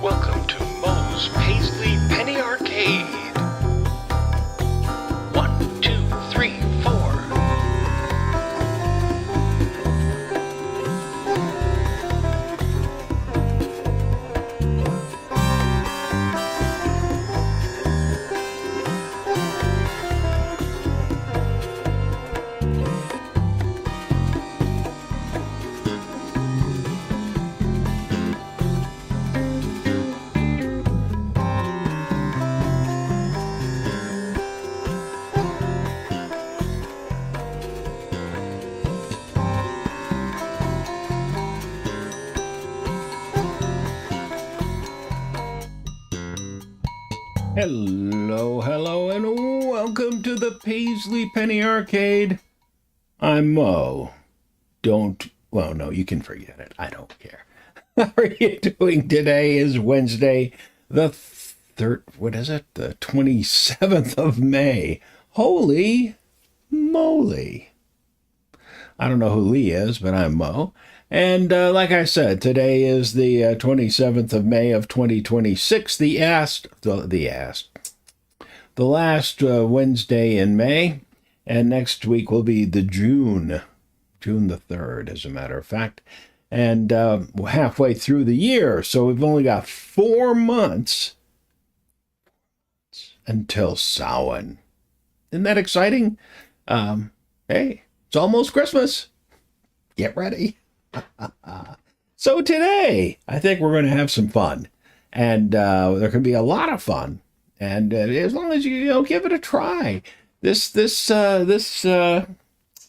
Welcome to Moe's Paisley Penny Arcade. 1, 2, 3, 4. Hello, and welcome to the Paisley Penny Arcade. I'm Mo. Well, no, you can forget it. I don't care. How are you doing? Today is Wednesday, the 27th of May. Holy moly. I don't know who Lee is, but I'm Mo. And like I said, today is the 27th of May of 2026, the last Wednesday in May, and next week will be the June the 3rd, as a matter of fact, and we're halfway through the year, so we've only got 4 months until Samhain. Isn't that exciting? Hey, it's almost Christmas. Get ready. So today, I think we're going to have some fun, and there can be a lot of fun. And as long as you give it a try, this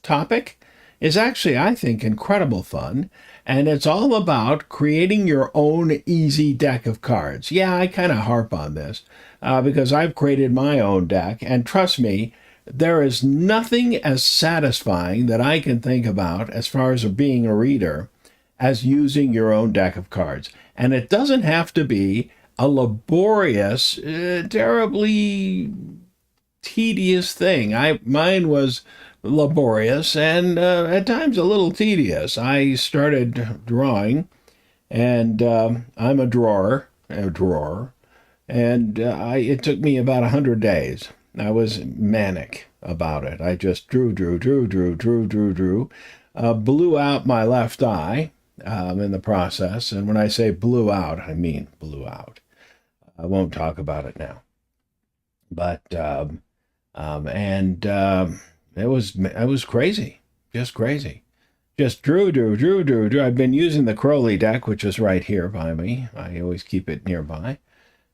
topic is actually, I think, incredible fun, and it's all about creating your own easy deck of cards. Yeah, I kind of harp on this because I've created my own deck, and trust me, there is nothing as satisfying that I can think about as far as being a reader as using your own deck of cards. And it doesn't have to be a laborious, terribly tedious thing. Mine was laborious and at times a little tedious. I started drawing, and I'm a drawer, and it took me about 100 days. I was manic about it. I just drew, blew out my left eye in the process. And when I say blew out, I mean blew out. I won't talk about it now. But, it was crazy, just crazy. Just drew. I've been using the Crowley deck, which is right here by me. I always keep it nearby.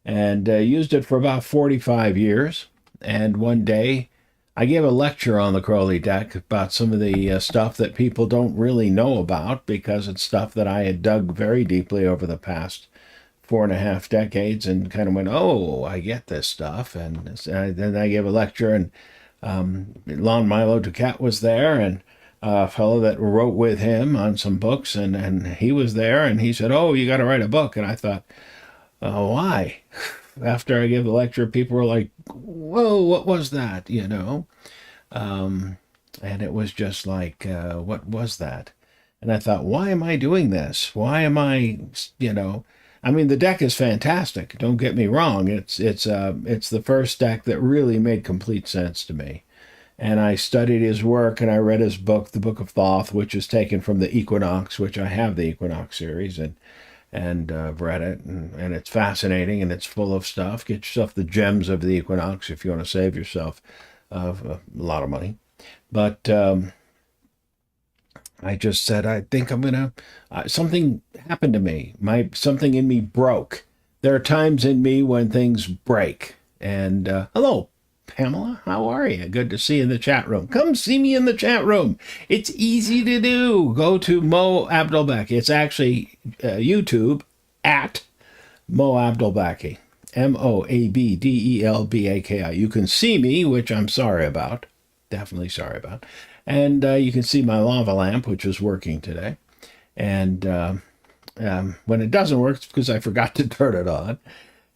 And used it for about 45 years. And one day, I gave a lecture on the Crowley deck about some of the stuff that people don't really know about, because it's stuff that I had dug very deeply over the past 4.5 decades and kind of went, oh, I get this stuff. And then I gave a lecture, and Lon Milo Ducat was there, and a fellow that wrote with him on some books, and he was there, and he said, oh, you got to write a book. And I thought, oh, why? After I gave the lecture, people were like, whoa, what was that, And it was just like, what was that? And I thought, why am I doing this? Why am I, I mean, the deck is fantastic. Don't get me wrong. It's the first deck that really made complete sense to me. And I studied his work, and I read his book, The Book of Thoth, which is taken from the Equinox, which I have the Equinox series, and I've read it, and it's fascinating, and it's full of stuff. Get yourself the Gems of the Equinox if you want to save yourself a lot of money. But I just said, I think I'm going to, something happened to me. Something in me broke. There are times in me when things break. And hello, Pamela, how are you? Good to see you in the chat room. Come see me in the chat room. It's easy to do. Go to Mo Abdelbaki. It's actually YouTube at Mo Abdelbaki. Moabdelbaki. You can see me, which I'm sorry about. Definitely sorry about. And you can see my lava lamp, which is working today. And when it doesn't work, it's because I forgot to turn it on.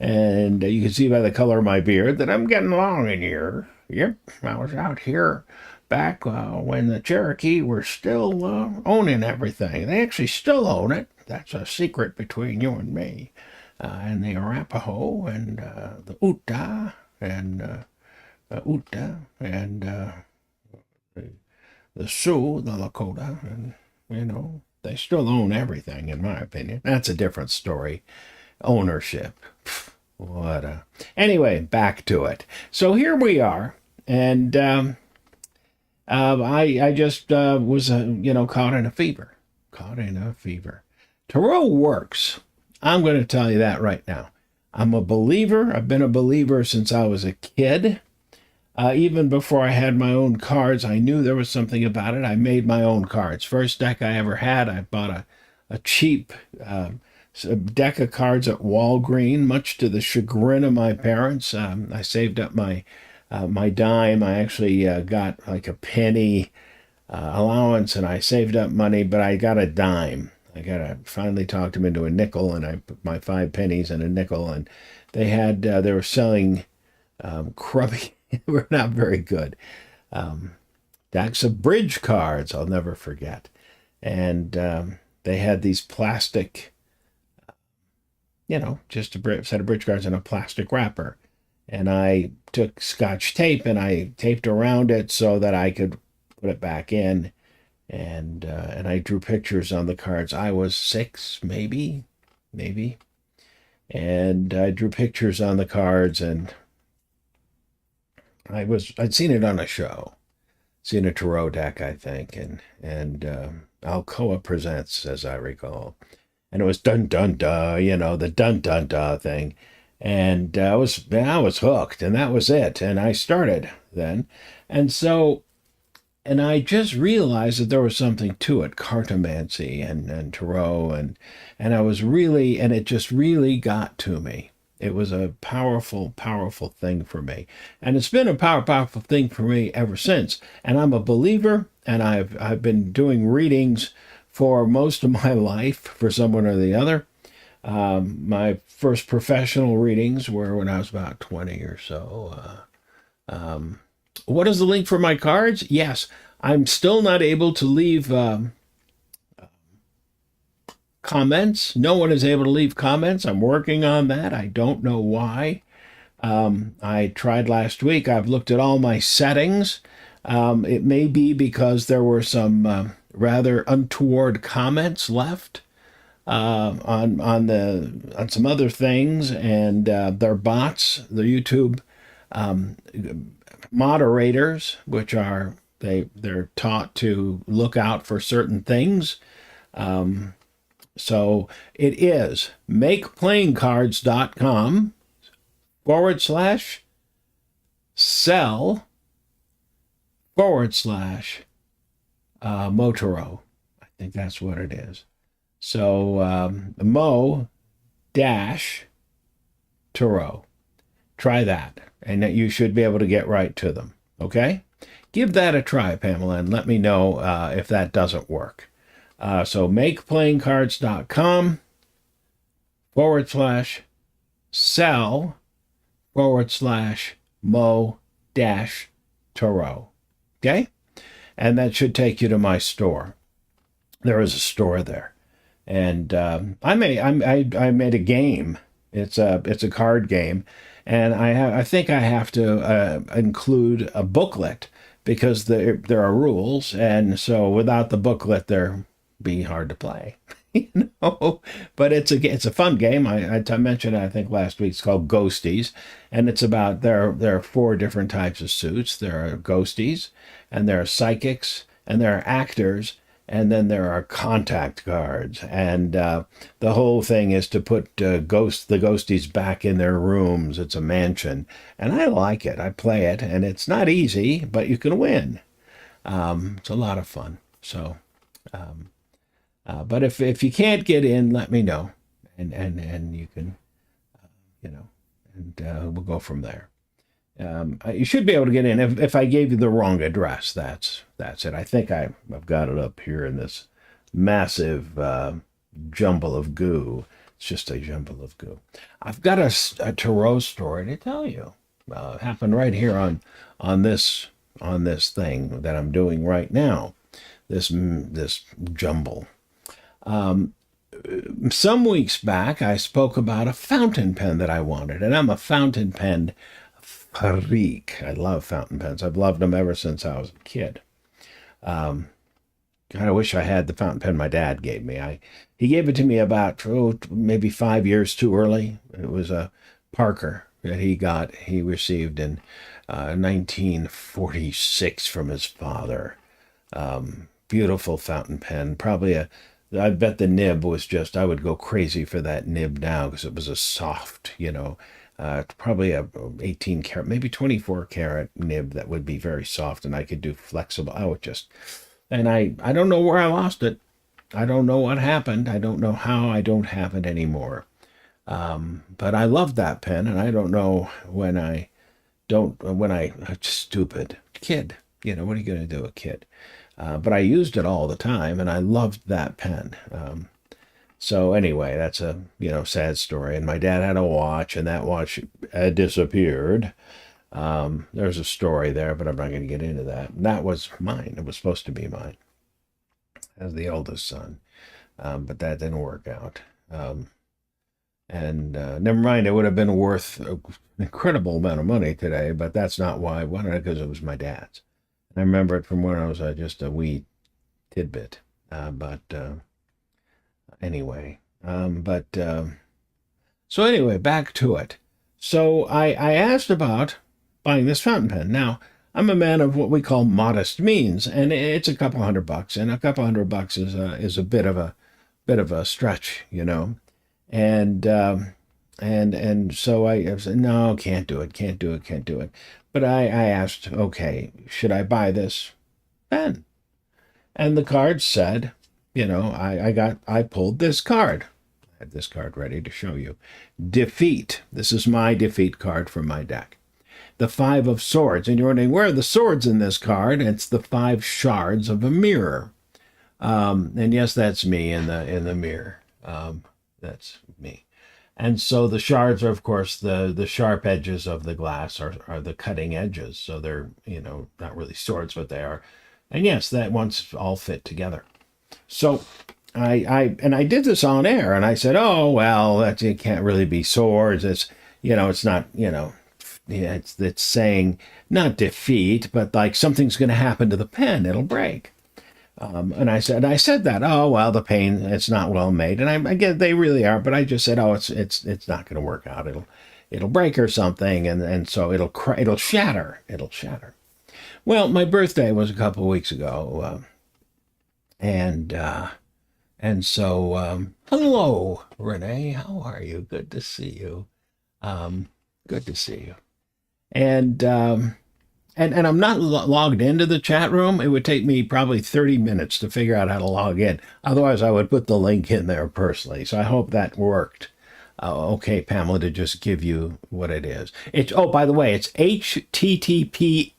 And you can see by the color of my beard that I'm getting long in here. Yep, I was out here back when the Cherokee were still owning everything. They actually still own it. That's a secret between you and me. and the Arapaho, and the Uta, and the Sioux, the Lakota, and they still own everything, in my opinion. That's a different story. Ownership. What a. Anyway, back to it. So here we are, and I just was caught in a fever. Caught in a fever. Tarot works. I'm going to tell you that right now. I'm a believer. I've been a believer since I was a kid. Even before I had my own cards, I knew there was something about it. I made my own cards. First deck I ever had, I bought a cheap deck of cards at Walgreens, much to the chagrin of my parents. I saved up my dime. I actually got like a penny allowance, and I saved up money, but I got a dime. I finally talked them into a nickel, and I put my 5 pennies in a nickel, and they were selling crummy. Were not very good. Decks of bridge cards, I'll never forget. And they had these plastic, just a set of bridge cards in a plastic wrapper. And I took Scotch tape and I taped around it so that I could put it back in. And I drew pictures on the cards. I was 6, maybe. And I drew pictures on the cards, and I'd seen it on a show, seen a tarot deck, I think, and Alcoa Presents, as I recall, and it was dun dun da, the dun dun da thing, and I was hooked, and that was it, and I started then, and I just realized that there was something to it, cartomancy and tarot, and I was really, and it just really got to me. It was a powerful, powerful thing for me. And it's been a powerful thing for me ever since. And I'm a believer, and I've been doing readings for most of my life for someone or the other. My first professional readings were when I was about 20 or so. What is the link for my cards? Yes, I'm still not able to leave comments. No one is able to leave comments. I'm working on that. I don't know why. I tried last week. I've looked at all my settings. It may be because there were some rather untoward comments left on some other things, and they're bots, the YouTube moderators, which are they're taught to look out for certain things. So it is makeplayingcards.com /sell /Motoro. I think that's what it is. So Mo-Taro. Try that, and you should be able to get right to them. Okay? Give that a try, Pamela, and let me know if that doesn't work. So makeplayingcards.com /sell /Mo-Taro. Okay? And that should take you to my store. There is a store there. And I made a game. It's a card game. And I think I have to include a booklet because there are rules. And so without the booklet, they're be hard to play, but it's a fun game. I mentioned it, I think last week. It's called Ghosties, and it's about there are 4 different types of suits. There are ghosties, and there are psychics, and there are actors, and then there are contact cards. And the whole thing is to put the ghosties back in their rooms. It's a mansion, and I like it. I play it, and it's not easy, but you can win. It's a lot of fun. So. But if you can't get in, let me know, and you can, and we'll go from there. You should be able to get in. If I gave you the wrong address, that's it. I think I've got it up here in this massive jumble of goo. It's just a jumble of goo. I've got a tarot story to tell you. It happened right here on this thing that I'm doing right now. This jumble. some weeks back, I spoke about a fountain pen that I wanted, and I'm a fountain pen freak. I love fountain pens. I've loved them ever since I was a kid. Um, God, I wish I had the fountain pen my dad gave me. He gave it to me about maybe 5 years too early. It was a Parker that he received in 1946 from his father. Beautiful fountain pen. I bet the nib was just, I would go crazy for that nib now because it was a soft, probably a 18 karat, maybe 24 karat nib that would be very soft and I could do flexible. And I don't know where I lost it. I don't know what happened. I don't know how I don't have it anymore. But I love that pen, and I don't know a stupid kid, what are you going to do, a kid? But I used it all the time, and I loved that pen. So anyway, that's a, sad story. And my dad had a watch, and that watch disappeared. There's a story there, but I'm not going to get into that. And that was mine. It was supposed to be mine as the oldest son. But that didn't work out. And never mind, it would have been worth an incredible amount of money today, but that's not why. Why? Because it was my dad's. And I remember it from when I was just a wee tidbit. Anyway. So anyway, back to it. So I asked about buying this fountain pen. Now, I'm a man of what we call modest means, and it's a couple $100, and a couple $100 is a bit of a stretch, And so I said, no, can't do it. But I asked, okay, should I buy this pen? And the card said, I pulled this card. I had this card ready to show you. Defeat. This is my defeat card from my deck. The 5 of Swords. And you're wondering, where are the swords in this card? It's the 5 shards of a mirror. And yes, that's me in the mirror. That's me. And so the shards are, of course, the sharp edges of the glass are the cutting edges. So they're, not really swords, but they are. And yes, that once all fit together. So I did this on air, and I said, oh, well, it can't really be swords. It's, it's not, it's saying not defeat, but like something's going to happen to the pen. It'll break. And I said that, oh, well, the paint, it's not well made. And I get they really are, but I just said, oh, it's not going to work out. It'll break or something. And so it'll shatter. Well, my birthday was a couple of weeks ago. And so, hello, Renee, how are you? Good to see you. Good to see you. And I'm not logged into the chat room. It would take me probably 30 minutes to figure out how to log in. Otherwise, I would put the link in there personally. So I hope that worked. Okay, Pamela, to just give you what it is. By the way, it's HTTPS.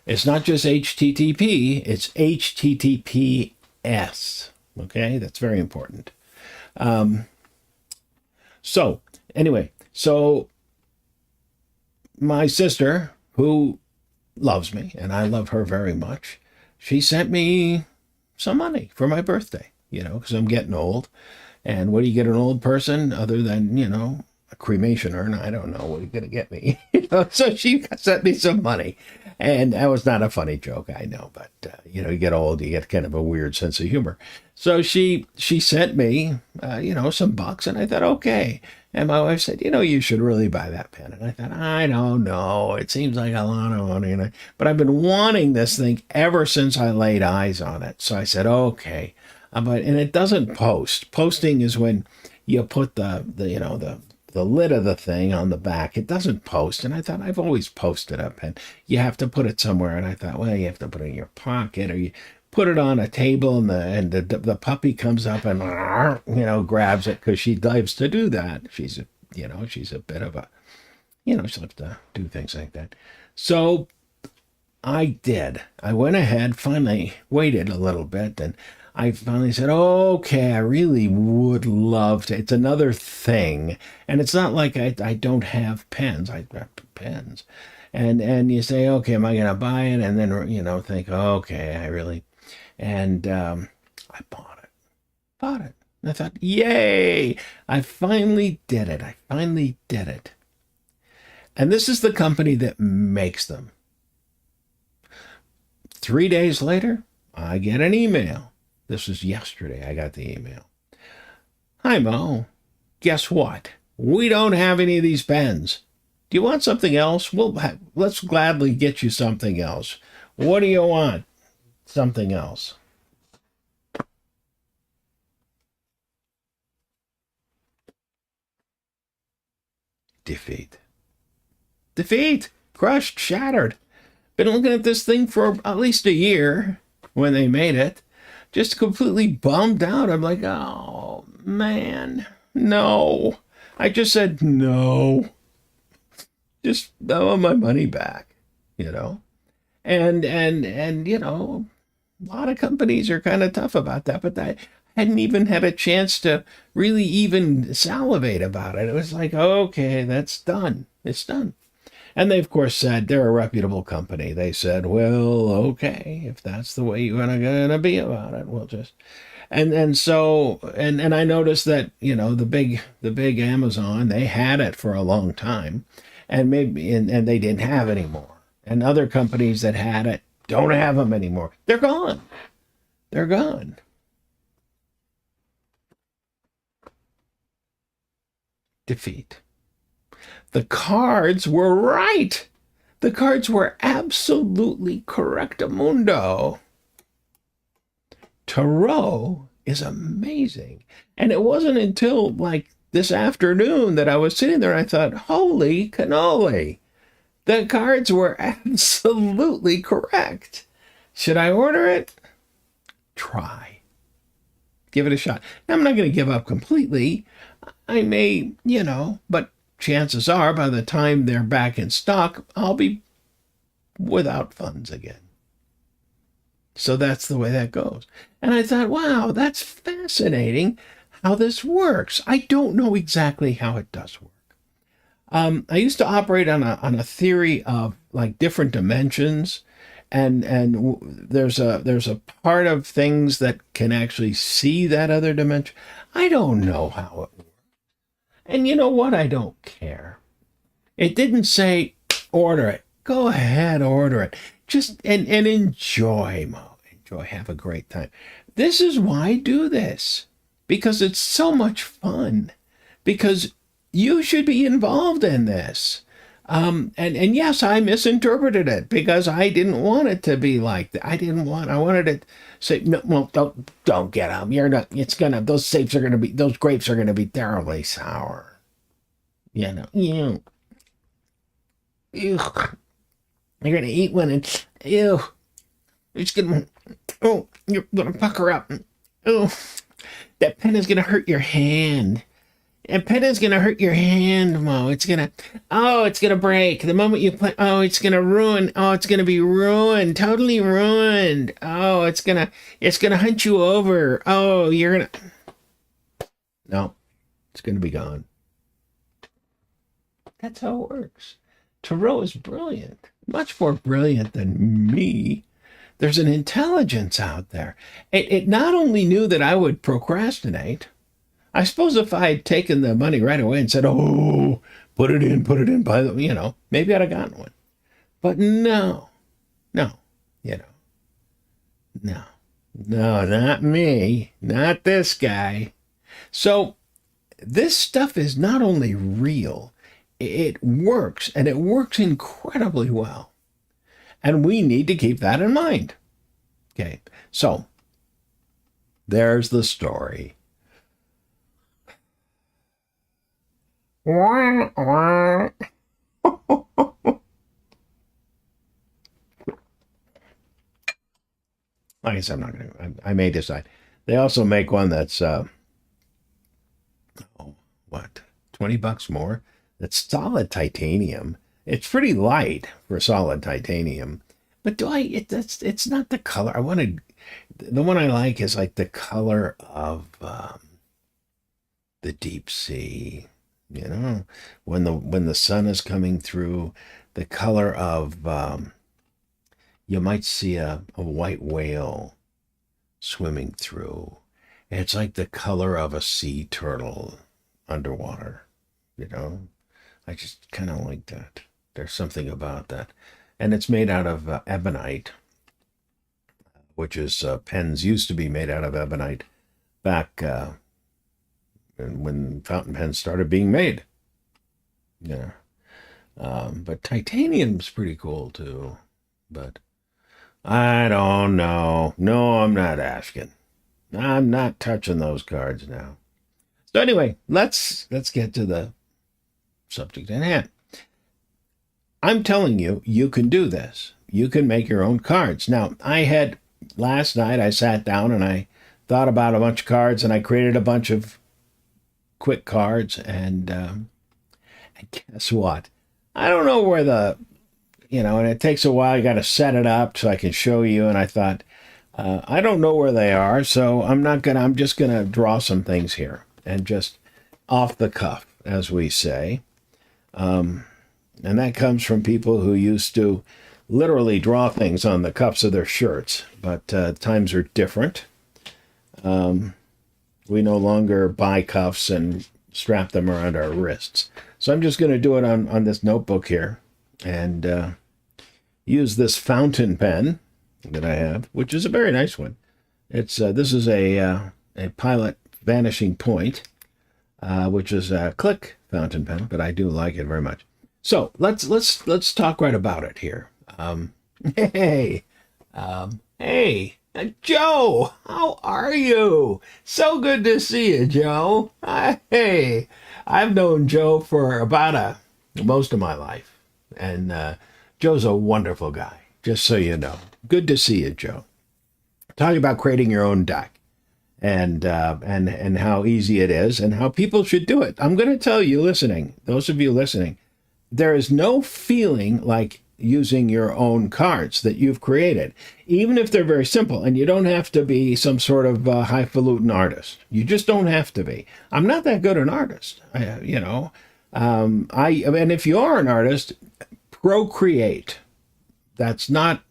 It's not just HTTP. It's HTTPS. Okay, that's very important. So my sister, who loves me, and I love her very much, she sent me some money for my birthday, because I'm getting old. And what do you get an old person other than, a cremation urn? I don't know. What are you going to get me? So she sent me some money. And that was not a funny joke, I know. But, you get old, you get kind of a weird sense of humor. So she sent me, some bucks. And I thought, okay. And my wife said, you should really buy that pen. And I thought, I don't know. It seems like a lot of money. But I've been wanting this thing ever since I laid eyes on it. So I said, okay. And it doesn't post. Posting is when you put the lid of the thing on the back. It doesn't post. And I thought, I've always posted a pen. You have to put it somewhere. And I thought, well, you have to put it in your pocket, or you put it on a table, and the puppy comes up and grabs it, because she loves to do that. She's a bit of a, she loves to do things like that. So I did. I went ahead, finally waited a little bit, and I finally said, okay, I really would love to. It's another thing. And it's not like I don't have pens. I have pens. And you say, okay, am I going to buy it? And then, think, okay, I really. And I bought it. And I thought, yay, I finally did it. I finally did it. And this is the company that makes them. 3 days later, I get an email. This was yesterday. I got the email. Hi, Mo. Guess what? We don't have any of these pens. Do you want something else? Let's gladly get you something else. What do you want? Something else. Defeat. Defeat. Crushed, shattered. Been looking at this thing for at least a year when they made it. Just completely bummed out. I'm like, oh, man. No. I just said no. Just I want my money back, you know? And you know, a lot of companies are kind of tough about that, but I hadn't even had a chance to really even salivate about it. It was like, okay, that's done. It's done. And they, of course, said they're a reputable company. They said, well, okay, if that's the way you're gonna be about it, we'll just and I noticed that, you know, the big Amazon, they had it for a long time, and maybe and they didn't have anymore. And other companies that had it don't have them anymore. They're gone. They're gone. Defeat. The cards were right. The cards were absolutely correctamundo. Tarot is amazing. And it wasn't until like this afternoon that I was sitting there and I thought, holy cannoli. The cards were absolutely correct. Should I order it? Try. Give it a shot. Now, I'm not going to give up completely. I may, you know, but chances are by the time they're back in stock, I'll be without funds again. So that's the way that goes. And I thought, wow, that's fascinating how this works. I don't know exactly how it does work. I used to operate on a theory of like different dimensions, and there's a part of things that can actually see that other dimension. I don't know how it works. And you know what? I don't care. It didn't say order it. Go ahead, order it. Just and enjoy, Mo. Enjoy. Have a great time. This is why I do this. Because it's so much fun. Because you should be involved in this. And yes, I misinterpreted it because I didn't want it to be like that. I wanted it to say, no, well, don't get them. You're not, those grapes are going to be terribly sour. You know, ew. You're going to eat one and, ew. It's going to, you're going to pucker up. Oh, that pen is going to hurt your hand. And pen is going to hurt your hand, Mo. It's going to break. The moment you play, it's going to ruin. Oh, it's going to be ruined. Totally ruined. Oh, it's going to hunt you over. Oh, no, it's going to be gone. That's how it works. Tarot is brilliant. Much more brilliant than me. There's an intelligence out there. It not only knew that I would procrastinate. I suppose if I had taken the money right away and said, oh, put it in, by the, maybe I'd have gotten one. But no, no, not me, not this guy. So this stuff is not only real, it works, and it works incredibly well. And we need to keep that in mind. Okay, so there's the story. I guess I'm not going to, I may decide. They also make one that's, $20 more? That's solid titanium. It's pretty light for solid titanium. But it's not the color. The one I like is like the color of the deep sea. When the sun is coming through, the color of, you might see a white whale swimming through. It's like the color of a sea turtle underwater, you know? I just kind of like that. There's something about that. And it's made out of ebonite, which is pens used to be made out of ebonite back when fountain pens started being made. Yeah. But titanium's pretty cool too. But I don't know. No, I'm not asking. I'm not touching those cards now. So anyway, let's get to the subject at hand. I'm telling you, you can do this. You can make your own cards. Now, last night I sat down and I thought about a bunch of cards and I created a bunch of quick cards and guess what? I don't know where and it takes a while. You got to set it up so I can show you. And I thought, I don't know where they are, so I'm just gonna draw some things here and just off the cuff, as we say. And that comes from people who used to literally draw things on the cuffs of their shirts, but times are different. We no longer buy cuffs and strap them around our wrists. So I'm just going to do it on this notebook here and use this fountain pen that I have, which is a very nice one. This is a Pilot Vanishing Point, which is a click fountain pen, but I do like it very much. So let's talk right about it here. Hey, Joe, how are you? So good to see you, Joe. Hey, I've known Joe for about most of my life, and Joe's a wonderful guy, just so you know. Good to see you, Joe. Talking about creating your own deck and how easy it is and how people should do it. I'm going to tell you, those of you listening, there is no feeling like using your own cards that you've created, even if they're very simple. And you don't have to be some sort of highfalutin artist. You just don't have to be. I'm not that good an artist, and if you are an artist, procreate. That's not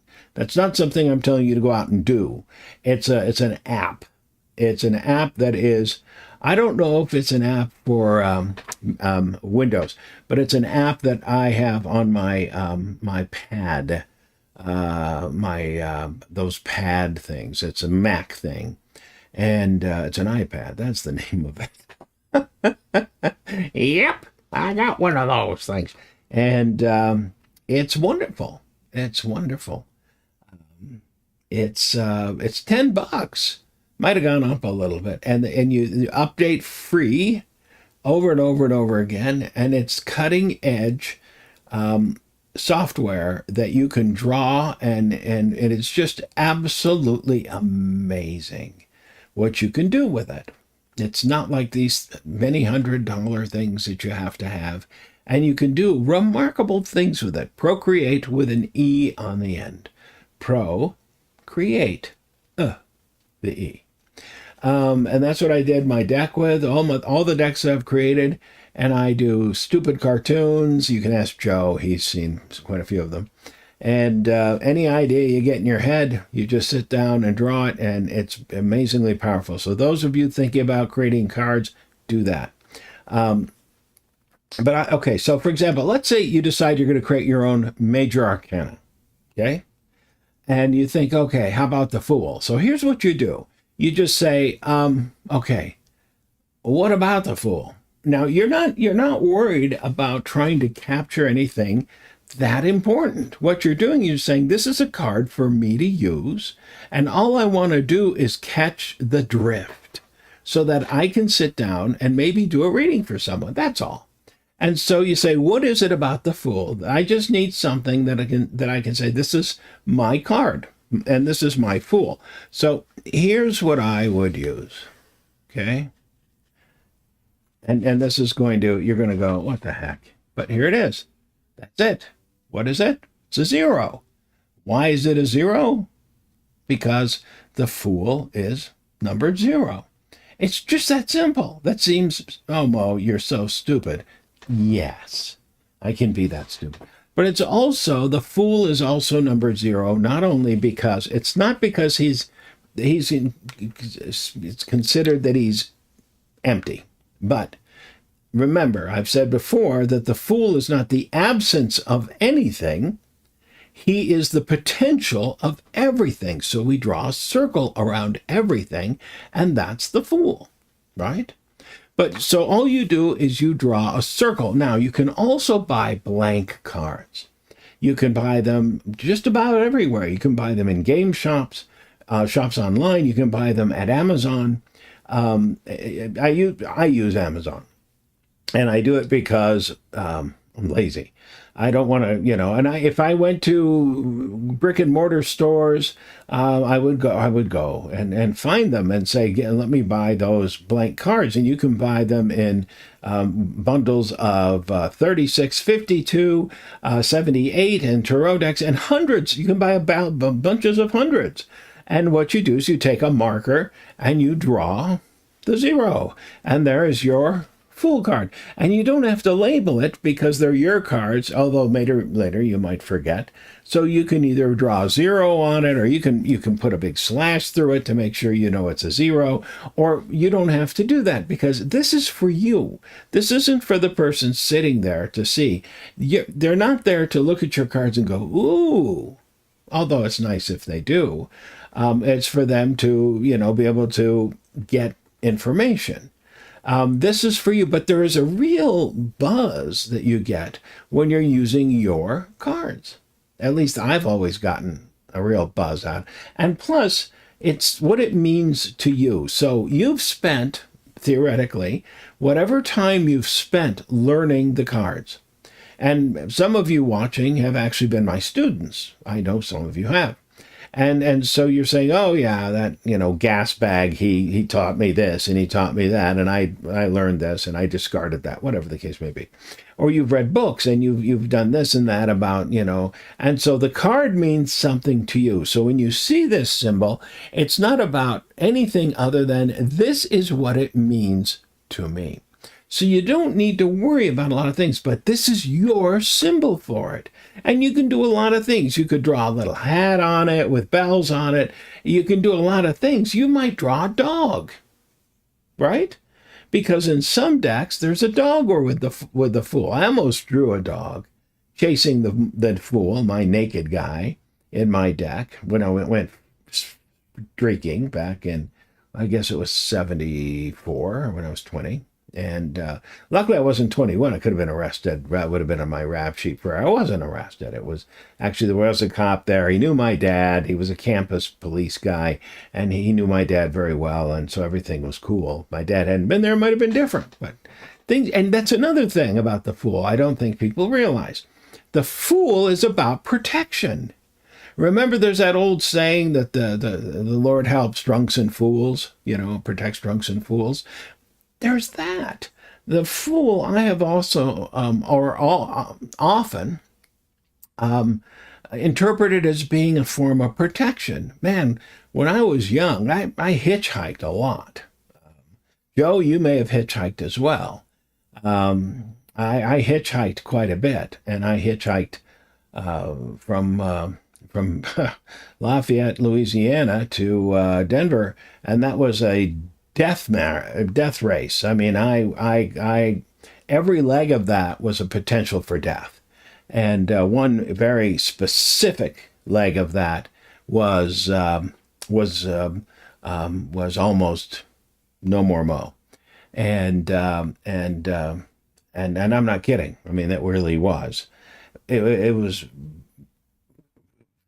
something I'm telling you to go out and do. It's an app. It's an app that is, I don't know if it's an app for Windows, but it's an app that I have on my pad, those pad things. It's a Mac thing, and it's an iPad. That's the name of it. Yep, I got one of those things, and it's wonderful. It's wonderful. It's $10. Might have gone up a little bit, and you update free over and over and over again, and it's cutting edge software that you can draw, and it's just absolutely amazing what you can do with it. It's not like these many $100 things that you have to have, and you can do remarkable things with it. Procreate with an E on the end. Create the E. And that's what I did my deck with, all the decks I've created, and I do stupid cartoons. You can ask Joe, he's seen quite a few of them. And any idea you get in your head, you just sit down and draw it, and it's amazingly powerful. So those of you thinking about creating cards, do that. Okay, so for example, let's say you decide you're going to create your own major arcana, okay? And you think, okay, how about the Fool? So here's what you do. You just say, okay, what about the Fool? Now, you're not worried about trying to capture anything that important. What you're doing is saying, this is a card for me to use, and all I want to do is catch the drift so that I can sit down and maybe do a reading for someone. That's all. And so you say, what is it about the Fool? I just need something that I can say, this is my card, and this is my Fool. So here's what I would use, okay? And this is you're going to go, what the heck? But here it is. That's it. What is it? It's a 0. Why is it a 0? Because the Fool is numbered 0. It's just that simple. That seems, oh, Mo, you're so stupid. Yes, I can be that stupid. But it's also, the Fool is also numbered 0, not only because, it's not because he's it's considered that he's empty. But remember, I've said before that the fool is not the absence of anything. He is the potential of everything. So we draw a circle around everything, and that's the fool, right? But so all you do is you draw a circle. Now, you can also buy blank cards. You can buy them just about everywhere. You can buy them in game shops, shops online. You can buy them at Amazon. I use Amazon, and I do it because I'm lazy. I don't want to, and if I went to brick and mortar stores, I would go and find them and say, let me buy those blank cards. And you can buy them in bundles of 36, 52, 78, and tarot decks, and hundreds. You can buy about bunches of hundreds. And what you do is you take a marker and you draw the 0. And there is your Fool card. And you don't have to label it because they're your cards, although later you might forget. So you can either draw a 0 on it, or you can put a big slash through it to make sure you know it's a 0, or you don't have to do that because this is for you. This isn't for the person sitting there to see. They're not there to look at your cards and go, ooh, although it's nice if they do. It's for them to, be able to get information. This is for you, but there is a real buzz that you get when you're using your cards. At least I've always gotten a real buzz out. And plus, it's what it means to you. So you've spent, theoretically, whatever time you've spent learning the cards. And some of you watching have actually been my students. I know some of you have. And so you're saying, oh yeah, that, gas bag, he taught me this and he taught me that, and I learned this and I discarded that, whatever the case may be. Or you've read books and you've done this and that about, and so the card means something to you. So when you see this symbol, it's not about anything other than this is what it means to me. So you don't need to worry about a lot of things, but this is your symbol for it. And you can do a lot of things. You could draw a little hat on it with bells on it. You can do a lot of things. You might draw a dog, right? Because in some decks, there's a dog or with the fool. I almost drew a dog chasing the fool, my naked guy, in my deck when I went streaking back in, I guess it was 74 when I was 20. And luckily I wasn't 21. I could have been arrested. That would have been on my rap sheet for I wasn't arrested. It was actually, there was a cop there. He knew my dad. He was a campus police guy, and he knew my dad very well, and so everything was cool. My dad hadn't been there. It might have been different. But things, and that's another thing about the Fool I don't think people realize. The Fool is about protection. Remember, there's that old saying that the Lord helps drunks and fools, protects drunks and fools. There's that. The Fool I have also, often, interpreted as being a form of protection. Man, when I was young, I hitchhiked a lot. Joe, you may have hitchhiked as well. I hitchhiked quite a bit, and I hitchhiked from Lafayette, Louisiana to Denver, and that was a death race. I mean, I every leg of that was a potential for death, and one very specific leg of that was almost no more mo, and I'm not kidding. I mean, that really was. It was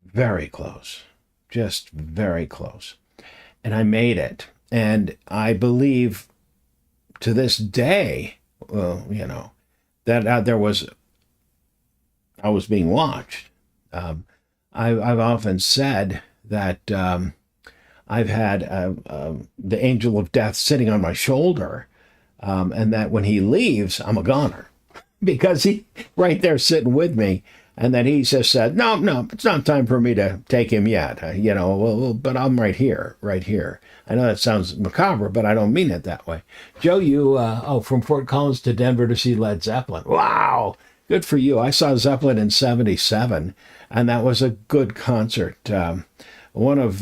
very close, just very close, and I made it. And I believe to this day, that I was being watched. I've often said that I've had the angel of death sitting on my shoulder, and that when he leaves, I'm a goner because he right there sitting with me. And then he just said, no, it's not time for me to take him yet. But I'm right here. I know that sounds macabre, but I don't mean it that way. Joe, you, from Fort Collins to Denver to see Led Zeppelin. Wow, good for you. I saw Zeppelin in 77, and that was a good concert. One of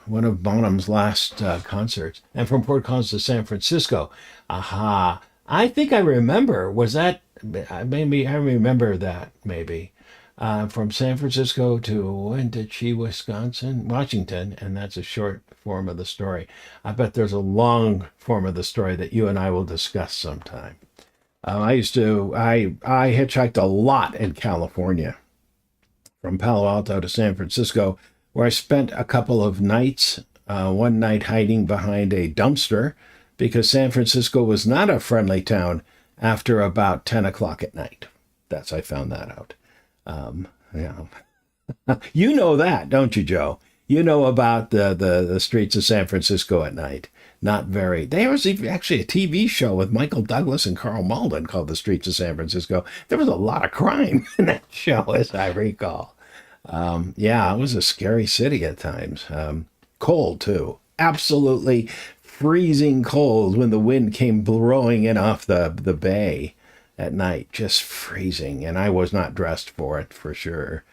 one of Bonham's last concerts, and from Port Collins to San Francisco. Aha! I think I remember. Was that maybe? I remember that maybe. From San Francisco to when did she? Washington, and that's a short form of the story. I bet there's a long form of the story that you and I will discuss sometime. I hitchhiked a lot in California, from Palo Alto to San Francisco, where I spent a couple of nights, one night hiding behind a dumpster, because San Francisco was not a friendly town after about 10 o'clock at night. I found that out. Yeah. You know that, don't you, Joe? You know about the streets of San Francisco at night. Not very. There was actually a TV show with Michael Douglas and Carl Malden called The Streets of San Francisco. There was a lot of crime in that show, as I recall. Yeah, it was a scary city at times. Cold, too. Absolutely freezing cold when the wind came blowing in off the bay at night. Just freezing. And I was not dressed for it, for sure.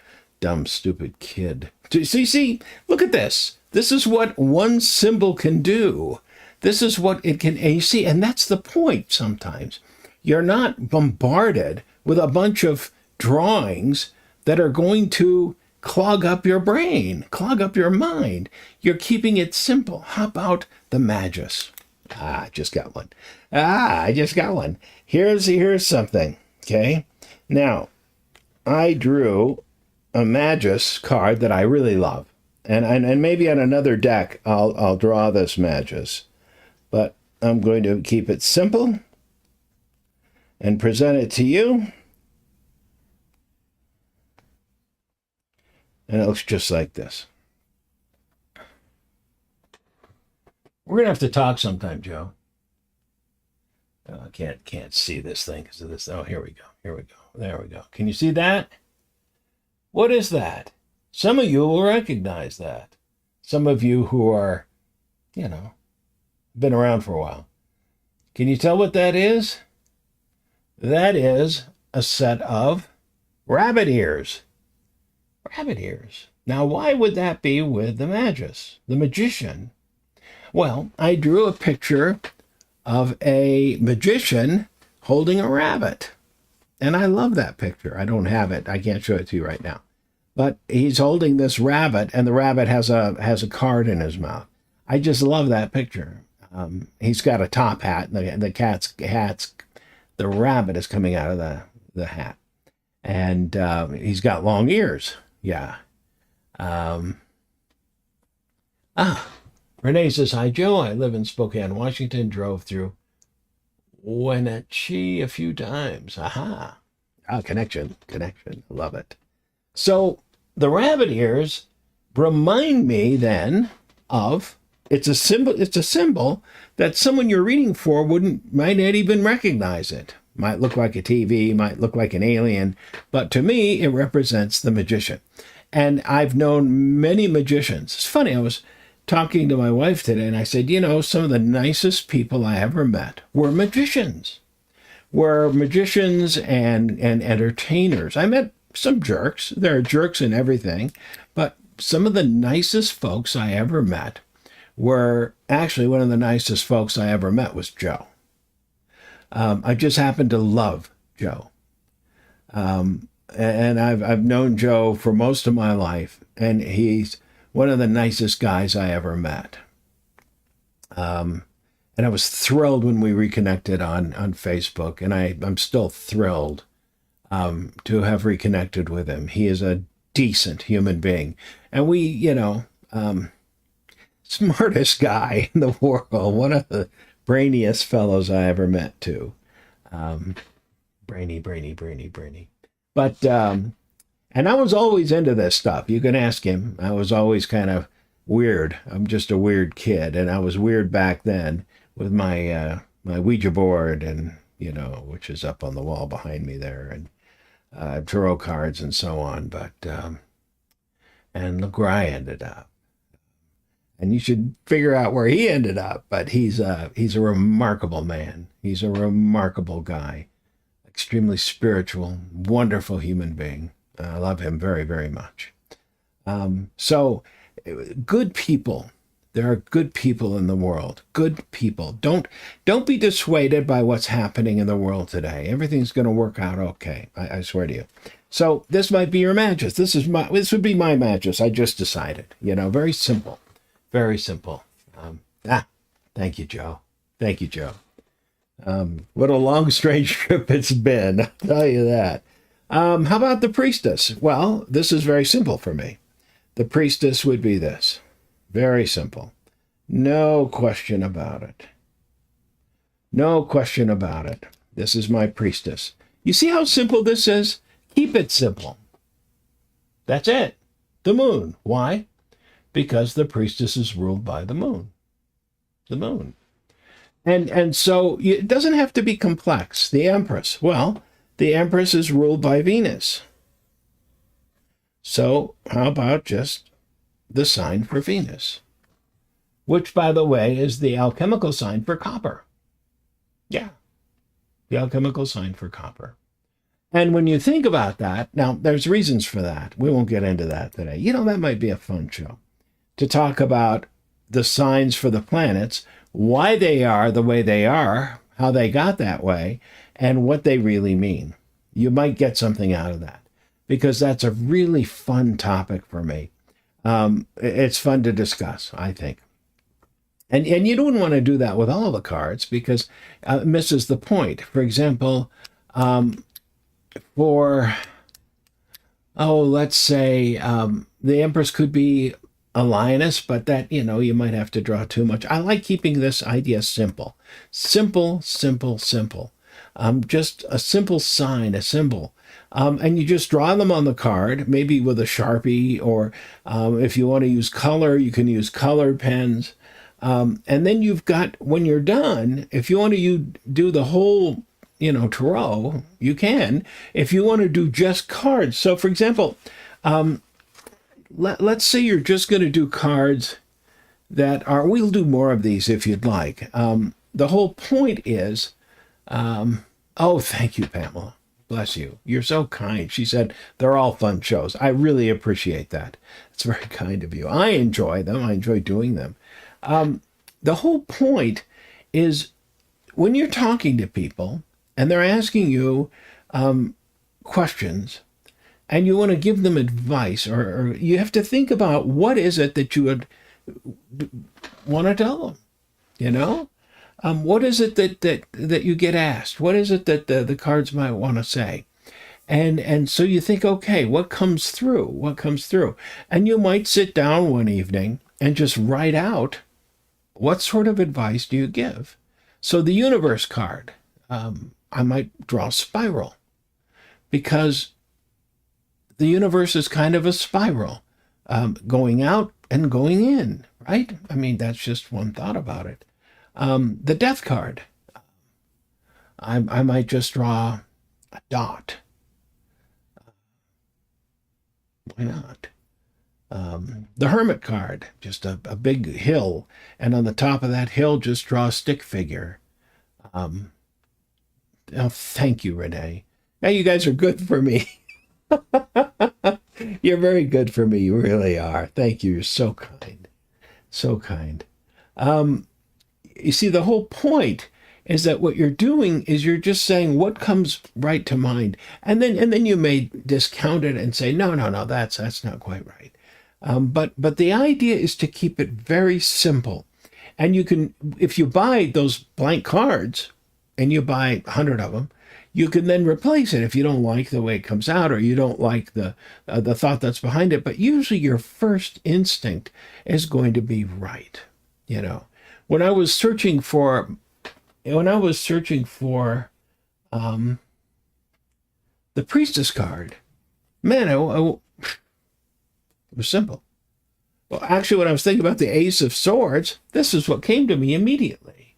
Dumb, stupid kid. See, look at this. This is what one symbol can do. This is what it can, and you see, and that's the point sometimes. You're not bombarded with a bunch of drawings that are going to clog up your brain, clog up your mind. You're keeping it simple. How about the Magus? I just got one. I just got one. Here's something, okay? Now, I drew a Magus card that I really love. And maybe on another deck, I'll draw this Magus. But I'm going to keep it simple and present it to you. And it looks just like this. We're going to have to talk sometime, Joe. Oh, I can't see this thing because of this. Oh, here we go. Here we go. There we go. Can you see that? What is that? Some of you will recognize that. Some of you who are, been around for a while. Can you tell what that is? That is a set of rabbit ears. Rabbit ears. Now, why would that be with the Magus, the magician? Well, I drew a picture of a magician holding a rabbit. And I love that picture. I don't have it. I can't show it to you right now. But he's holding this rabbit, and the rabbit has a card in his mouth. I just love that picture. He's got a top hat, and the rabbit is coming out of the hat. And he's got long ears. Yeah. Renee says, hi, Joe. I live in Spokane, Washington. Drove through Wenatchee a few times. Aha. Connection. Love it. So the rabbit ears remind me then of, it's a symbol that someone you're reading for might not even recognize it. Might look like a TV, might look like an alien, but to me, it represents the magician. And I've known many magicians. It's funny, I was talking to my wife today, and I said, some of the nicest people I ever met were magicians. And entertainers. I met some jerks. There are jerks in everything, but some of the nicest folks I ever met were actually one of the nicest folks I ever met was Joe. I just happen to love Joe. And I've known Joe for most of my life, and he's one of the nicest guys I ever met. And I was thrilled when we reconnected on Facebook, and I'm still thrilled to have reconnected with him. He is a decent human being. And smartest guy in the world, one of the brainiest fellows I ever met, too. Brainy. But, and I was always into this stuff. You can ask him. I was always kind of weird. I'm just a weird kid. And I was weird back then with my Ouija board and, which is up on the wall behind me there, and tarot cards and so on. But, and look where I ended up. And you should figure out where he ended up. But he's a remarkable man. He's a remarkable guy. Extremely spiritual, wonderful human being. I love him very, very much. So good people There are good people in the world. Good people. Don't be dissuaded by what's happening in the world today. Everything's going to work out okay. I swear to you. So this might be your mattress. This would be my mattress. I just decided. Very simple. Very simple. Thank you, Joe. Thank you, Joe. What a long, strange trip it's been. I'll tell you that. How about the priestess? Well, this is very simple for me. The priestess would be this. Very simple. No question about it. No question about it. This is my priestess. You see how simple this is? Keep it simple. That's it. The moon. Why? Because the priestess is ruled by the moon. The moon. And so it doesn't have to be complex. The empress. Well, the empress is ruled by Venus. So how about just the sign for Venus, which, by the way, is the alchemical sign for copper. Yeah, the alchemical sign for copper. And when you think about that, now there's reasons for that. We won't get into that today. That might be a fun show to talk about the signs for the planets, why they are the way they are, how they got that way, and what they really mean. You might get something out of that because that's a really fun topic for me. It's fun to discuss, I think. And you don't want to do that with all the cards because it misses the point. For example, let's say the Empress could be a lioness, but that, you might have to draw too much. I like keeping this idea simple. Simple, simple, simple. Just a simple sign, a symbol. And you just draw them on the card, maybe with a Sharpie, or if you want to use color, you can use colored pens. And then you've got, when you're done, if you want to do the whole, tarot, you can. If you want to do just cards. So, for example, let's say you're just going to do cards that are, we'll do more of these if you'd like. The whole point is, thank you, Pamela. Bless you. You're so kind. She said, they're all fun shows. I really appreciate that. It's very kind of you. I enjoy them. I enjoy doing them. The whole point is when you're talking to people and they're asking you questions and you want to give them advice, or you have to think about what is it that you would want to tell them, what is it that you get asked? What is it that the cards might want to say? And so you think, okay, what comes through? What comes through? And you might sit down one evening and just write out, what sort of advice do you give? So the universe card, I might draw spiral, because the universe is kind of a spiral, going out and going in, right? I mean, that's just one thought about it. The death card, I might just draw a dot. Why not? The hermit card, just a big hill, and on the top of that hill, just draw a stick figure. Thank you, Renee. Now you guys are good for me. You're very good for me. You really are. Thank you. You're so kind. So kind. You see, the whole point is that what you're doing is you're just saying what comes right to mind. And then you may discount it and say, no, that's not quite right. But the idea is to keep it very simple. And you can, if you buy those blank cards and you buy 100 of them, you can then replace it if you don't like the way it comes out, or you don't like the thought that's behind it. But usually your first instinct is going to be right. When I was searching for the priestess card, man, it was simple. Well, actually, when I was thinking about the Ace of Swords, this is what came to me immediately.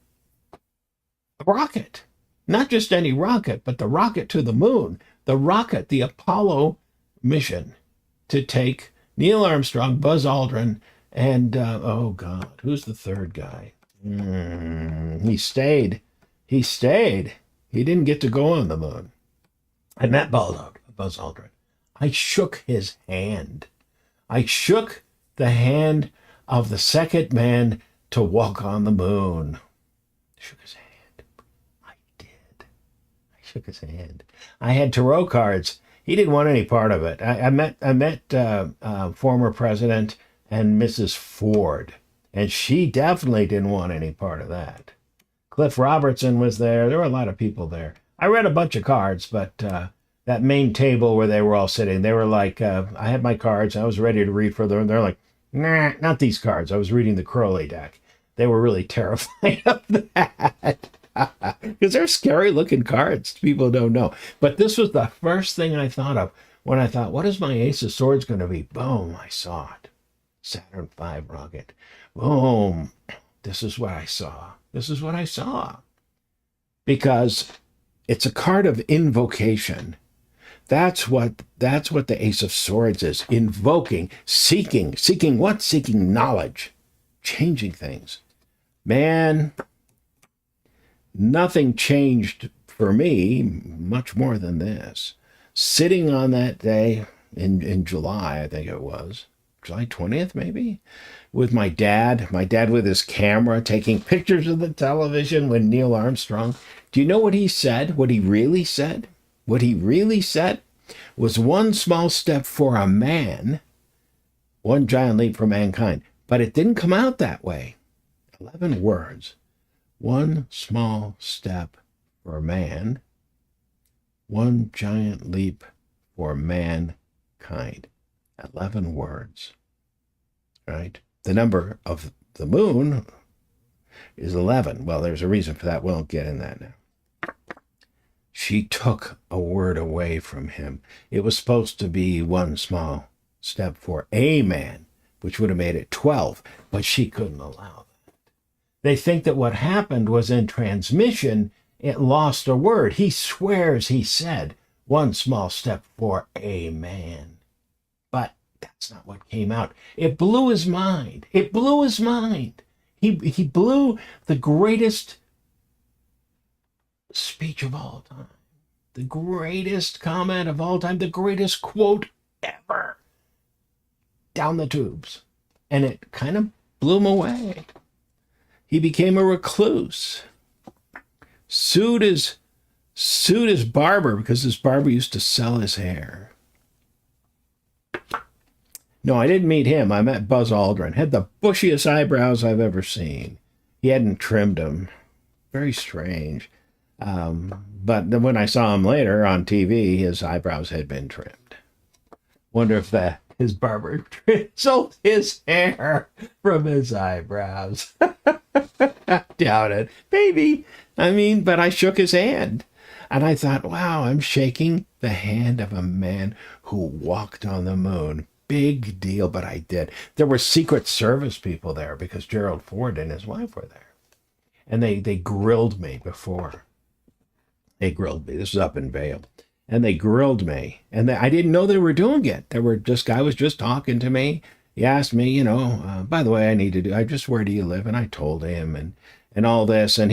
A rocket. Not just any rocket, but the rocket to the moon. The rocket, the Apollo mission to take Neil Armstrong, Buzz Aldrin, and, who's the third guy? He stayed. He didn't get to go on the moon. I met Buzz Aldrin. I shook his hand. I shook the hand of the second man to walk on the moon. Shook his hand. I did. I shook his hand. I had tarot cards. He didn't want any part of it. I met former President and Mrs. Ford, and she definitely didn't want any part of that. Cliff Robertson was there. There were a lot of people there. I read a bunch of cards, but that main table where they were all sitting, they were like, I had my cards. I was ready to read for them. They're like, nah, not these cards. I was reading the Crowley deck. They were really terrified of that. Because they're scary looking cards. People don't know. But this was the first thing I thought of when I thought, what is my Ace of Swords going to be? Boom, I saw it. Saturn V rocket. Boom. This is what I saw. This is what I saw. Because it's a card of invocation. That's what the Ace of Swords is. Invoking, seeking what? Seeking knowledge, changing things. Man, nothing changed for me much more than this. Sitting on that day in July, I think it was, July 20th maybe, with my dad with his camera taking pictures of the television when Neil Armstrong. Do you know what he said? What he really said? What he really said was one small step for a man, one giant leap for mankind. But it didn't come out that way. 11 words. One small step for man, one giant leap for mankind. 11 words. Right? The number of the moon is 11. Well, there's a reason for that. We won't get in that now. She took a word away from him. It was supposed to be one small step for a man, which would have made it 12, but she couldn't allow that. They think that what happened was in transmission, it lost a word. He swears he said one small step for a man. But that's not what came out. It blew his mind. It blew his mind. He blew the greatest speech of all time, the greatest comment of all time, the greatest quote ever down the tubes. And it kind of blew him away. He became a recluse. Sued his barber because his barber used to sell his hair. No, I didn't meet him. I met Buzz Aldrin. Had the bushiest eyebrows I've ever seen. He hadn't trimmed them. Very strange. But then when I saw him later on TV, his eyebrows had been trimmed. Wonder if his barber sold his hair from his eyebrows. Doubt it. Maybe. But I shook his hand. And I thought, wow, I'm shaking the hand of a man who walked on the moon. Big deal, but I did. There were Secret Service people there because Gerald Ford and his wife were there. And they grilled me before. They grilled me. This was up in Vail. And they grilled me. And I didn't know they were doing it. Guy was just talking to me. He asked me, by the way, where do you live? And I told him and all this. And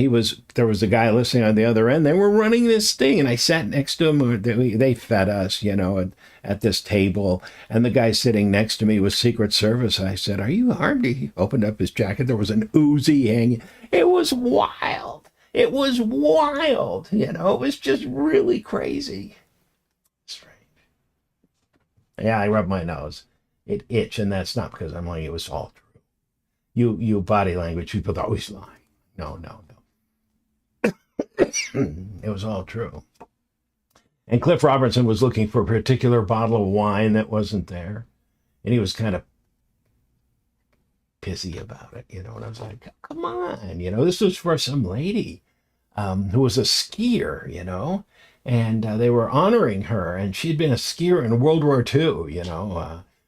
there was a guy listening on the other end. They were running this thing. And I sat next to him. They fed us, at this table. And the guy sitting next to me was Secret Service. I said, are you armed? He opened up his jacket. There was an Uzi hanging. It was wild. It was wild. It was just really crazy. Strange. Yeah, I rubbed my nose. It itched, and that's not because I'm lying. It was all true. You body language people always lie. No. It was all true. And Cliff Robertson was looking for a particular bottle of wine that wasn't there. And he was kind of pissy about it, and I was like, come on, this was for some lady who was a skier, and they were honoring her, and she'd been a skier in World War II,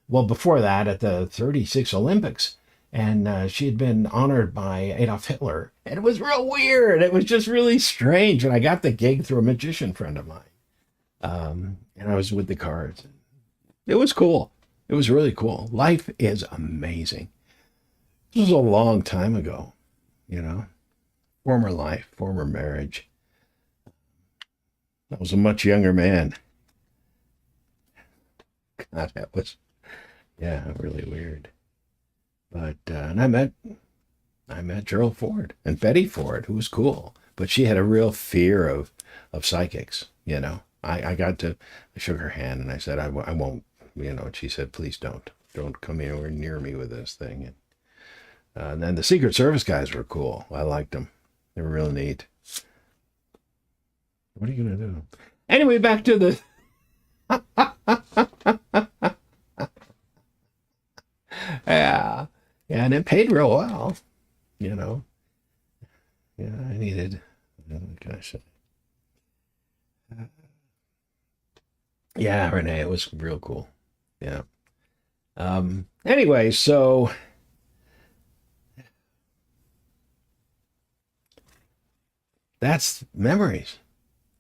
well, before that at the 36 Olympics, and she had been honored by Adolf Hitler, and it was real weird. It was just really strange, and I got the gig through a magician friend of mine, and I was with the cards. It was cool. It was really cool. Life is amazing. This was a long time ago, former life, former marriage. I was a much younger man. God, that was, really weird. But and I met Gerald Ford and Betty Ford, who was cool, but she had a real fear of psychics. I shook her hand and I said, I won't, and she said, please don't come anywhere near me with this thing. And then the Secret Service guys were cool. I liked them. They were real neat. What are you going to do? Anyway, back to the... Yeah. Yeah, and it paid real well, Yeah, I needed... What can I say? Yeah, Renee, it was real cool. Yeah. Anyway, so... That's memories.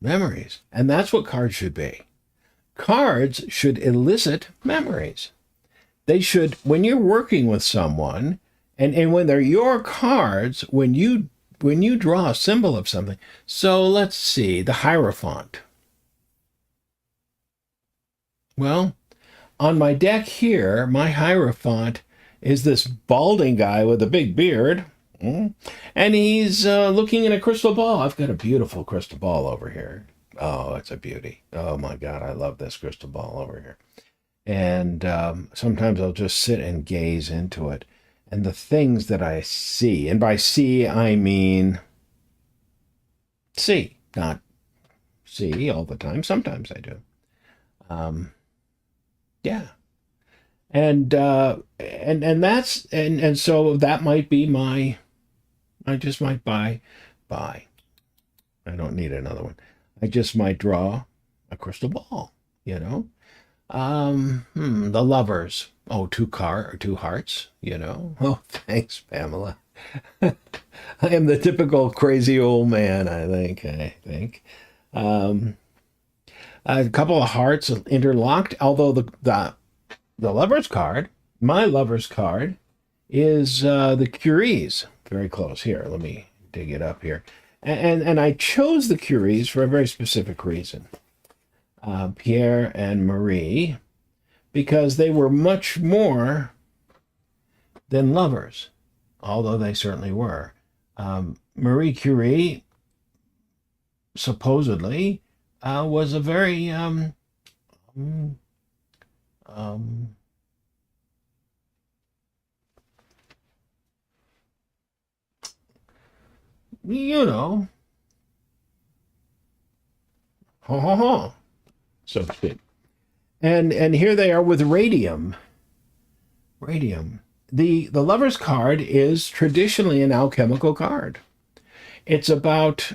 Memories. And that's what cards should be. Cards should elicit memories. They should, when you're working with someone, and when they're your cards, when you draw a symbol of something. So let's see, the Hierophant. Well, on my deck here, my Hierophant is this balding guy with a big beard. And he's looking in a crystal ball. I've got a beautiful crystal ball over here. Oh, it's a beauty. Oh, my God, I love this crystal ball over here. And sometimes I'll just sit and gaze into it. And the things that I see, and by see, I mean see, not see all the time. Sometimes I do. Yeah. And that's, and so that might be I just might buy. I don't need another one. I just might draw a crystal ball, The Lovers. Oh, two hearts, Oh, thanks, Pamela. I am the typical crazy old man, I think. A couple of hearts interlocked, although the Lover's card, my Lover's card, is the Curies. Very close here. Let me dig it up here. And I chose the Curies for a very specific reason. Pierre and Marie, because they were much more than lovers, although they certainly were. Marie Curie, supposedly, was a very so to speak. And here they are with radium. Radium. The Lover's card is traditionally an alchemical card. It's about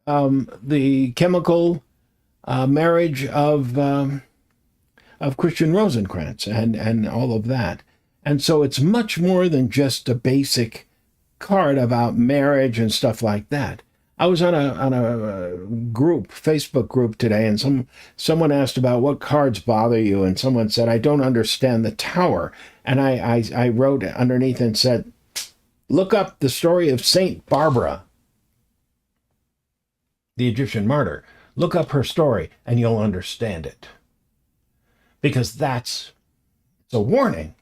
the chemical marriage of Christian Rosencrantz and all of that. And so it's much more than just a basic card about marriage and stuff like that. I was on a group, Facebook group today, and someone asked about what cards bother you, and someone said, I don't understand the Tower. And I wrote underneath and said, look up the story of Saint Barbara, the Egyptian martyr. Look up her story and you'll understand it. Because it's a warning.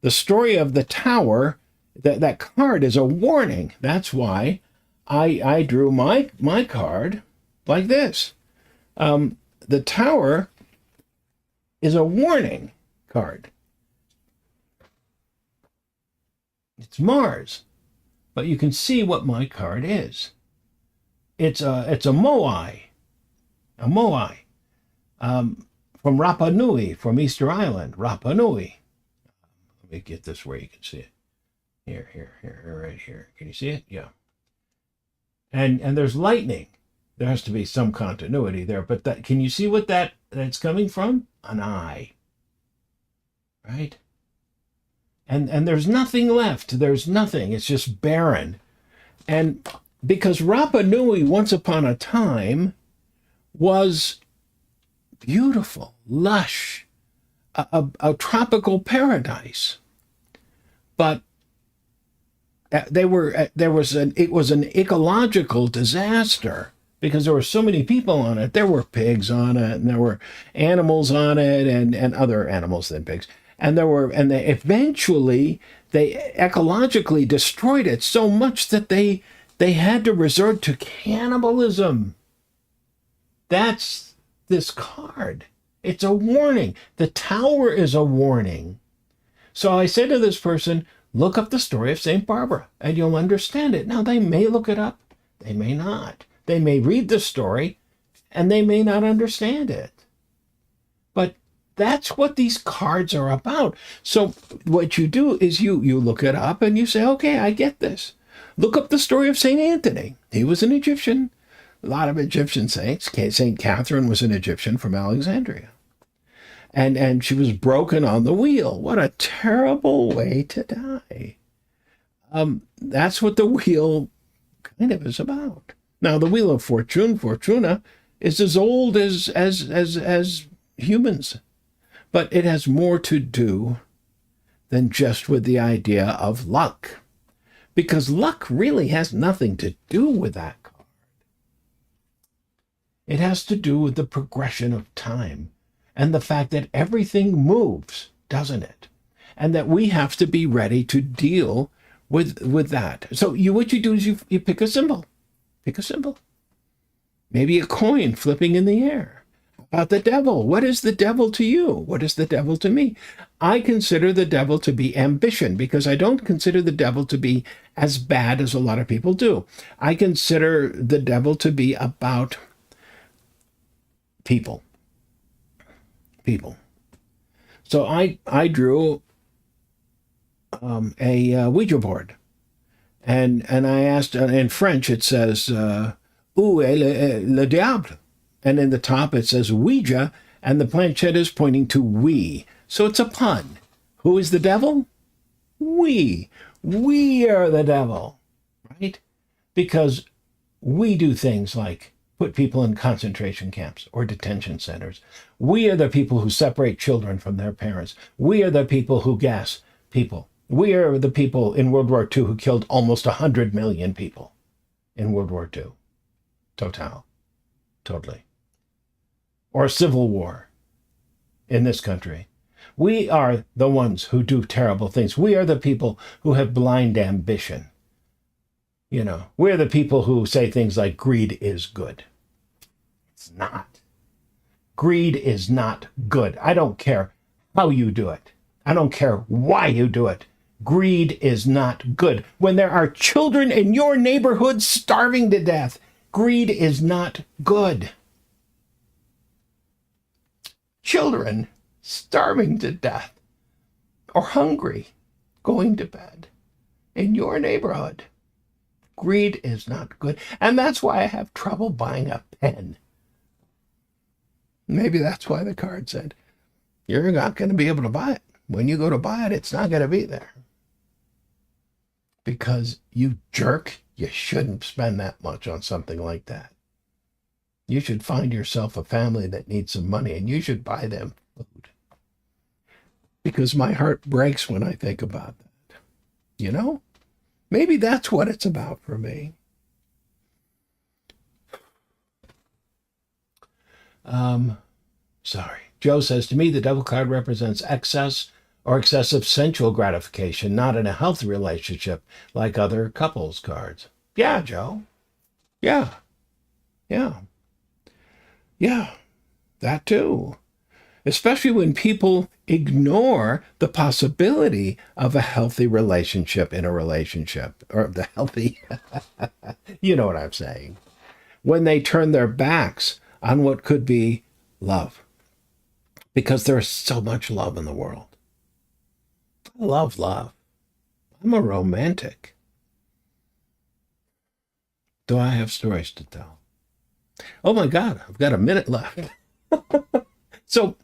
The story of the Tower, that card is a warning. That's why I drew my card like this. The Tower is a warning card. It's Mars, but you can see what my card is. It's a moai, from Rapa Nui, from Easter Island, Rapa Nui. Let me get this where you can see it. Here, right here. Can you see it? Yeah. And there's lightning. There has to be some continuity there, but can you see what that's coming from? An eye. Right? And there's nothing left. There's nothing. It's just barren. And because Rapa Nui, once upon a time, was beautiful, lush, a tropical paradise. But it was an ecological disaster because there were so many people on it. There were pigs on it, and there were animals on it, and other animals than pigs. and they eventually they ecologically destroyed it so much that they had to resort to cannibalism. That's this card. It's a warning. The tower is a warning. So I said to this person, look up the story of St. Barbara and you'll understand it. Now, they may look it up. They may not. They may read the story and they may not understand it. But that's what these cards are about. So what you do is you look it up and you say, okay, I get this. Look up the story of St. Anthony. He was an Egyptian. A lot of Egyptian saints. St. Catherine was an Egyptian from Alexandria. And she was broken on the wheel. What a terrible way to die. That's what the wheel kind of is about. Now, the Wheel of Fortune, Fortuna, is as old as humans. But it has more to do than just with the idea of luck. Because luck really has nothing to do with that card. It has to do with the progression of time and the fact that everything moves, doesn't it? And that we have to be ready to deal with that. So what you do is you pick a symbol. Pick a symbol. Maybe a coin flipping in the air. About the devil. What is the devil to you? What is the devil to me? I consider the devil to be ambition because I don't consider the devil to be as bad as a lot of people do. I consider the devil to be about people. People. So I drew a Ouija board. And I asked, in French it says, Où est le diable? And in the top it says Ouija, and the planchette is pointing to we. So it's a pun. Who is the devil? We. We are the devil, right? Because we do things like put people in concentration camps or detention centers. We are the people who separate children from their parents. We are the people who gas people. We are the people in World War II who killed almost 100 million people in World War II. Totally. Or civil war in this country. We are the ones who do terrible things. We are the people who have blind ambition. We're the people who say things like greed is good. It's not. Greed is not good. I don't care how you do it. I don't care why you do it. Greed is not good. When there are children in your neighborhood starving to death, greed is not good. Children starving to death or hungry, going to bed in your neighborhood. Greed is not good. And that's why I have trouble buying a pen. Maybe that's why the card said, you're not going to be able to buy it. When you go to buy it, it's not going to be there. Because you jerk, you shouldn't spend that much on something like that. You should find yourself a family that needs some money and you should buy them food. Because my heart breaks when I think about that. Maybe that's what it's about for me. Sorry. Joe says, to me, the devil card represents excess or excessive sensual gratification, not in a healthy relationship like other couples cards. Yeah, Joe. Yeah, that too. Especially when people ignore the possibility of a healthy relationship in a relationship, or the healthy, you know what I'm saying. When they turn their backs on what could be love. Because there's so much love in the world. I love love. I'm a romantic. Do I have stories to tell? Oh my God, I've got a minute left. So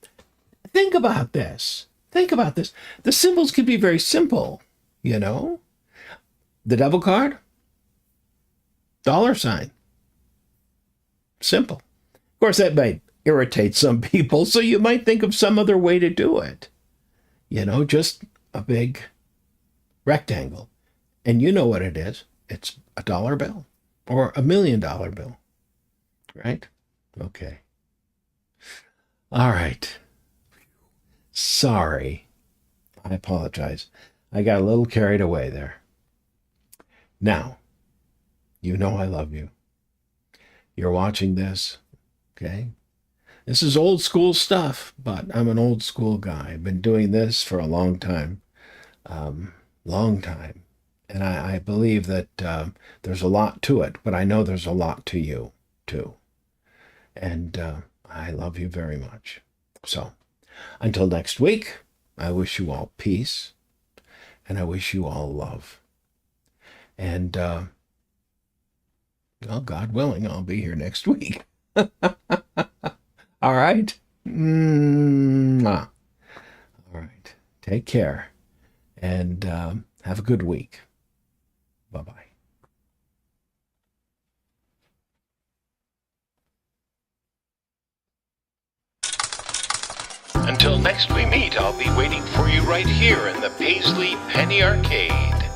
think about this. The symbols can be very simple, The devil card, $. Simple. Of course, that might irritate some people, so you might think of some other way to do it. Just a big rectangle. And you know what it is. It's a $1 bill or $1 million bill. Right? Okay. All right. Sorry. I apologize. I got a little carried away there. Now, you know I love you. You're watching this, okay? This is old school stuff, but I'm an old school guy. I've been doing this for a long time. Long time. And I believe that there's a lot to it, but I know there's a lot to you, too. And I love you very much. So, until next week, I wish you all peace, and I wish you all love. And, well, God willing, I'll be here next week. All right? Mwah. All right. Take care, and have a good week. Bye-bye. Until next we meet, I'll be waiting for you right here in the Paisley Penny Arcade.